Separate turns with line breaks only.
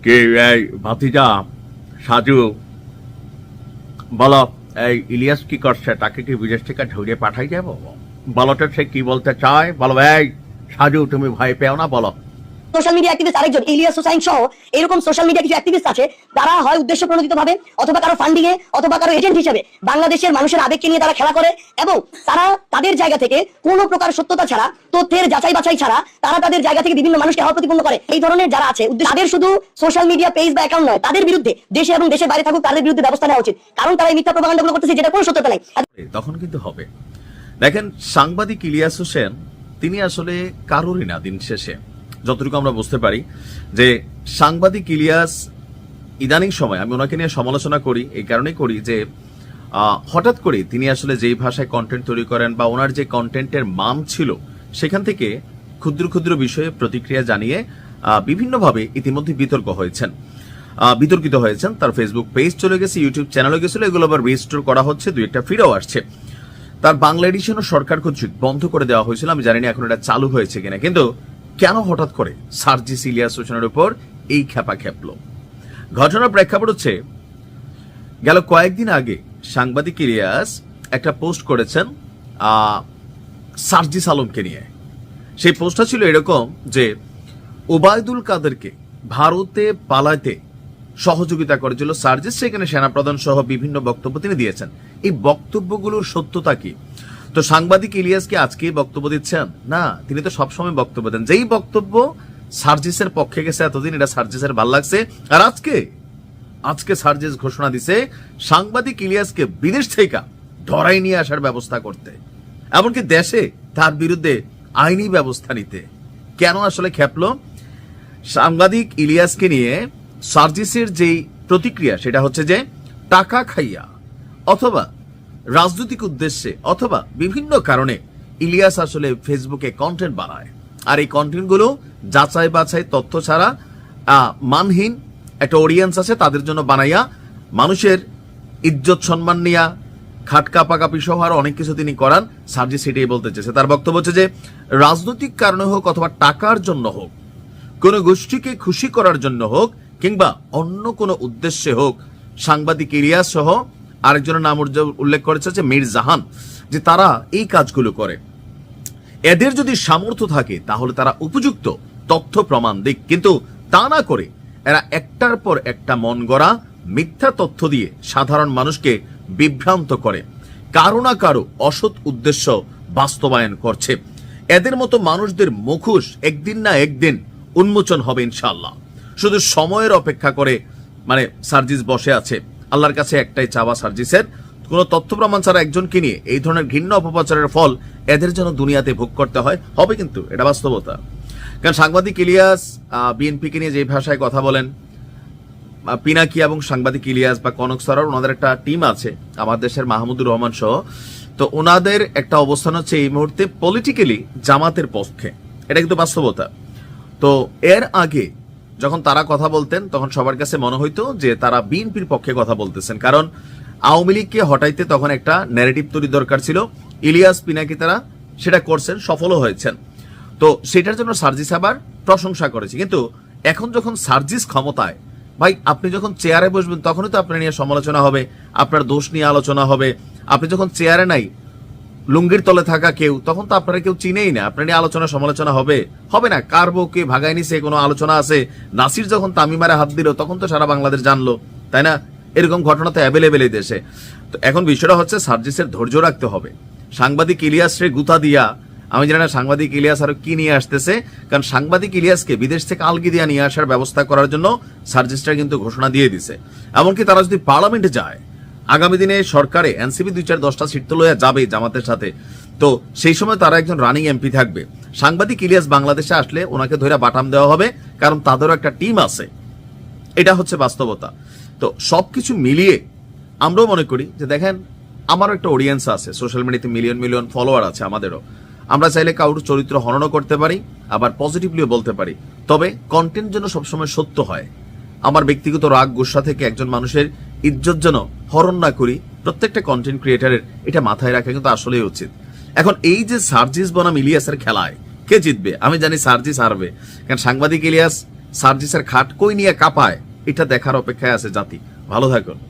কে এই ভাতিজা সাজু বলো, এই ইলিয়াস কি করছে? তাকে কি বিদেশ থেকে ধরে পাঠাই যাবো? বলো তো সে কি বলতে চায়, বলো। এই সাজু, তুমি ভয় পেও না, বলো।
সোশ্যাল মিডিয়া অ্যাক্টিভিস্ট আরেকজন ইলিয়াস হোসাইন সহ এরকম সোশ্যাল মিডিয়া কিছু অ্যাক্টিভিস্ট আছে, তারা হয় উদ্দেশ্য প্রণোদিত ভাবে অথবা কারো ফান্ডিং এ অথবা কারো এজেন্ট হিসেবে বাংলাদেশের মানুষের আবেগকে নিয়ে তারা খেলা করে, এবং তারা তাদের জায়গা থেকে কোনো প্রকার সত্যতা ছাড়া, তথ্যের যাচাই বাছাই ছাড়া তারা তাদের জায়গা থেকে বিভিন্ন মানুষকে হাওয়া প্রতিপন্ন করে। এই ধরনের যারা আছে, তাদের শুধু সোশ্যাল মিডিয়া পেজ বা অ্যাকাউন্ট নয়, তাদের বিরুদ্ধে দেশে এবং দেশের বাইরে থাকুক তাদের বিরুদ্ধে ব্যবস্থা নেওয়া উচিত, কারণ তারা এই মিথ্যা প্রপাগান্ডাগুলো করতেছে যেটা কোনো সত্যতা নাই।
তখন কিন্তু হবে। দেখেন, সাংবাদিক ইলিয়াস হোসেন তিনি আসলে কারোরই না। দিন শেষে যতটুকু আমরা বুঝতে পারি যে সাংবাদিক ইলিয়াস ইদানিং সময়, আমি ওনাকে নিয়ে সমালোচনা করি এই কারণেই করি যে হঠাৎ করে তিনি আসলে যেই ভাষায় কন্টেন্ট তৈরি করেন বা ওনার যে কন্টেন্টের মান ছিল সেখান থেকে ক্ষুদ্র ক্ষুদ্র বিষয়ে প্রতিক্রিয়া জানিয়ে বিভিন্নভাবে ইতিমধ্যে বিতর্কিত হয়েছেন। তার ফেসবুক পেজ চলে গেছে, ইউটিউব চ্যানেলও গেছিল, এগুলো আবার রিস্টোর করা হচ্ছে, দুই একটা ফিরেও আসছে। তার বাংলা এডিশনও সরকার কর্তৃক বন্ধ করে দেওয়া হয়েছিল, আমি জানি না এখন এটা চালু হয়েছে কিনা। কিন্তু কেন হঠাৎ করে সার্জিস ইলিয়াস হোসেনের উপর এই খেপা খেপলো? ঘটনার প্রেক্ষাপট হচ্ছে, গেল কয়েকদিন আগে সাংবাদিক ইলিয়াস একটা পোস্ট করেছেন সার্জিস আলমকে নিয়ে। সেই পোস্টটা ছিল এরকম যে ওবায়দুল কাদেরকে ভারতে পালাতে সহযোগিতা করেছিল সার্জিস, সেখানে সেনাপ্রধান সহ বিভিন্ন বক্তব্য তিনি দিয়েছেন। এই বক্তব্যগুলোর সত্যতা কি? তো সাংবাদিক ইলিয়াস কি আজকে বক্তব্য দিচ্ছেন? না, তিনি তো সবসময় বক্তব্য দেন। যেই বক্তব্য সার্জিসের পক্ষে গেছে এতদিন, এটা সার্জিসের ভাল লাগছে, আর আজকে সার্জিস ঘোষণা দিছে সাংবাদিক ইলিয়াসকে বিদেশ থেকে ধরাই নিয়ে আসার ব্যবস্থা করতে, এমনকি দেশে তার বিরুদ্ধে আইনি ব্যবস্থা নিতে। কেন আসলে খেপলো? সাংবাদিক ইলিয়াসকে নিয়ে সার্জিসের যেই প্রতিক্রিয়া সেটা হচ্ছে যে টাকা খাইয়া অথবা রাজনৈতিক উদ্দেশ্যে অথবা বিভিন্ন কারণে ইলিয়াস আসলে ফেসবুকে কন্টেন্ট বানায়, আর এই কন্টেন্টগুলো যাচাই বাছাই তথ্য ছাড়া মানহীন একটা অডিয়েন্স আছে তাদের জন্য বানাইয়া মানুষের ইজ্জত সম্মান নিয়া খাটকা পাকাপি সহ আর অনেক কিছু তিনি করান। সার্জিস সেটাই বলতে চেয়েছে। তার বক্তব্য হচ্ছে যে রাজনৈতিক কারণে হোক অথবা টাকার জন্য হোক, কোন গোষ্ঠীকে খুশি করার জন্য হোক কিংবা অন্য কোনো উদ্দেশ্যে হোক, সাংবাদিক ইলিয়াস সহ আরেকজনের নাম উল্লেখ করেছে যে মীর জাহান, যে তারা এই কাজগুলো করে। এদের যদি সামর্থ্য থাকে তাহলে তারা উপযুক্ত তথ্য প্রমাণ দিক, কিন্তু তা না করে এরা একটার পর একটা মন গড়া মিথ্যা তথ্য দিয়ে সাধারণ মানুষকে বিভ্রান্ত করে, কারো না কারো অসৎ উদ্দেশ্য বাস্তবায়ন করছে। এদের মতো মানুষদের মুখোশ একদিন না একদিন উন্মোচন হবে ইনশাআল্লাহ। শুধু সময়ের অপেক্ষা করে সার্জিস বসে আছে। আল্লাহর কাছে একটাই চাওয়া সার্জিসের, কোন তথ্য প্রমাণ ছাড়া একজনকে নিয়ে এই ধরনের ঘৃণ্য অপপ্রচারের ফল এদের যেন দুনিয়াতে ভোগ করতে হবে, কিন্তু এটা বাস্তবতা। কারণ সাংবাদিক ইলিয়াস বিএনপিকে নিয়ে যে ভাষায় কথা বলেন, পিনাকি এবং সাংবাদিক ইলিয়াস বা কনক সরার, ওনাদের একটা টিম আছে আমাদের দেশের মাহমুদুর রহমান সহ। তো ওনাদের একটা অবস্থান হচ্ছে এই মুহূর্তে পলিটিক্যালি জামাতের পক্ষে, এটা কিন্তু বাস্তবতা। তো এর আগে যখন তারা কথা বলতেন তখন সবার কাছে মনে হইতো যে তারা বিএনপির পক্ষে কথা বলতেছেন, কারণ আওয়ামী লীগকে হটাইতে তখন একটা ন্যারেটিভ তৈরি দরকার ছিল। ইলিয়াস পিনাকি তারা সেটা করছেন, সফলও হয়েছেন। তো সেটার জন্য সার্জিস আবার প্রশংসা করেছে। কিন্তু এখন যখন সার্জিস ক্ষমতায়, ভাই আপনি যখন চেয়ারে বসবেন তখনই তো আপনার নিয়ে সমালোচনা হবে, আপনার দোষ নিয়ে আলোচনা হবে। আপনি যখন চেয়ারে নাই, লুঙ্গির তলে থাকা কেউ, তখন তো আপনারা কেউ চিনেই না, আপনার নিয়ে আলোচনা সমালোচনা হবে না। কার বউকে ভাগায় নিছে কোনো আলোচনা আছে? নাসির যখন তামিমারে হাত দিল তখন তো সারা বাংলাদেশ জানলো, তাই না? এরকম ঘটনা তো অ্যাভেলেবেল এই দেশে। তো এখন বিষয়টা হচ্ছে সার্জিসের ধৈর্য রাখতে হবে। সাংবাদিক ইলিয়াসরে গুতা দিয়া, আমি জানি না সাংবাদিক ইলিয়াস আরো কি নিয়ে আসতেছে, কারণ সাংবাদিক ইলিয়াসকে বিদেশ থেকে আলগি দিয়া নিয়ে আসার ব্যবস্থা করার জন্য সার্জিসটা কিন্তু ঘোষণা দিয়ে দিছে। এমনকি তারা যদি পার্লামেন্টে যায়, আগামী দিনে সরকারে এনসিপি 2-4-10টা সিট তো লইয়া যাবে জামাতের সাথে, তো সেই সময় তারা একজন রানিং এমপি থাকবে। সাংবাদিক ইলিয়াস বাংলাদেশে আসলে ওনাকে ধরে বাটাম দেওয়া হবে, কারণ তাদেরও একটা টিম আছে। এটা হচ্ছে বাস্তবতা। তো সবকিছু মিলিয়ে আমরাও মনে করি যে দেখেন, আমারও একটা অডিয়েন্স আছে, সোশ্যাল মিডিয়াতে মিলিয়ন মিলিয়ন ফলোয়ার আছে আমাদেরও। আমরা চাইলে কারোর চরিত্র হননও করতে পারি, আবার পজিটিভলিও বলতে পারি, তবে কন্টেন্ট যেন সবসময় সত্য হয়। আমার ব্যক্তিগত রাগ গুসা থেকে একজন মানুষের ইজ্জত যেন হরণ না করি, প্রত্যেকটা কন্টেন্ট ক্রিয়েটারের এটা মাথায় রাখা কিন্তু আসলেই উচিত। এখন এই যে সার্জিস বনাম ইলিয়াসের খেলায় কে জিতবে? আমি জানি সার্জিস হারবে, কারণ সাংবাদিক ইলিয়াস সার্জিসের খাট কই নিয়ে কাঁপায়, এটা দেখার অপেক্ষায় আছে জাতি। ভালো থাকুন।